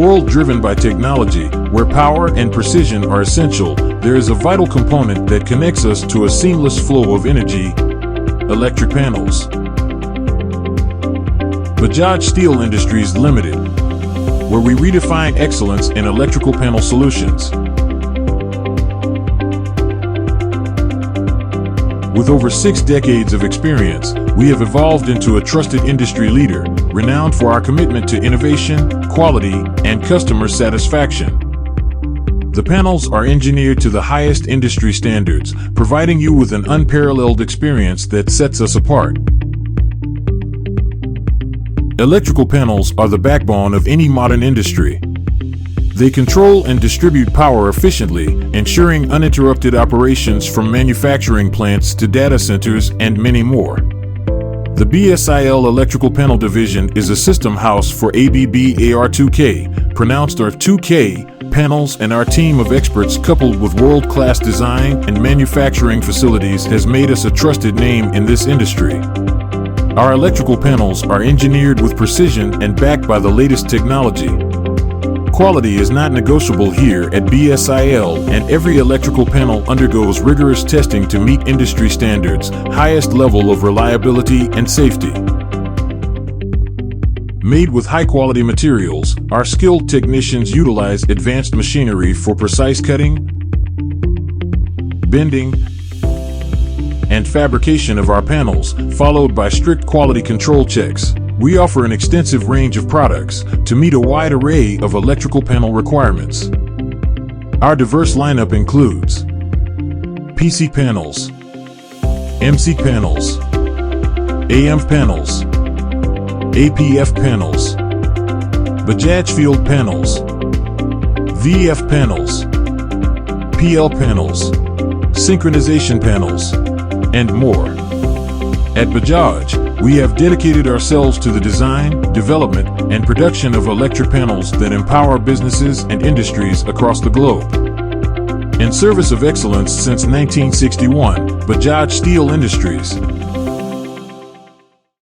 world driven by technology, where power and precision are essential, there is a vital component that connects us to a seamless flow of energy: electric panels. Bajaj Steel Industries Limited, where we redefine excellence in electrical panel solutions. With over 6 decades of experience, we have evolved into a trusted industry leader, renowned for our commitment to innovation, quality, and customer satisfaction. The panels are engineered to the highest industry standards, providing you with an unparalleled experience that sets us apart. Electrical panels are the backbone of any modern industry. They control and distribute power efficiently, ensuring uninterrupted operations from manufacturing plants to data centers and many more. The Bsil Electrical Panel Division is a system house for ABB Ar2K, pronounced Ar2K, panels, and our team of experts coupled with world-class design and manufacturing facilities has made us a trusted name in this industry. Our electrical panels are engineered with precision and backed by the latest technology. Quality is not negotiable here at Bsil, and every electrical panel undergoes rigorous testing to meet industry standards, highest level of reliability and safety. Made with high-quality materials, our skilled technicians utilize advanced machinery for precise cutting, bending, and fabrication of our panels, followed by strict quality control checks. We offer an extensive range of products to meet a wide array of electrical panel requirements. Our diverse lineup includes PC panels, MC panels, AM panels, APF panels, Bajaj field panels, VF panels, PL panels, synchronization panels, and more. At Bajaj, we have dedicated ourselves to the design, development, and production of electric panels that empower businesses and industries across the globe. In service of excellence since 1961, Bajaj Steel Industries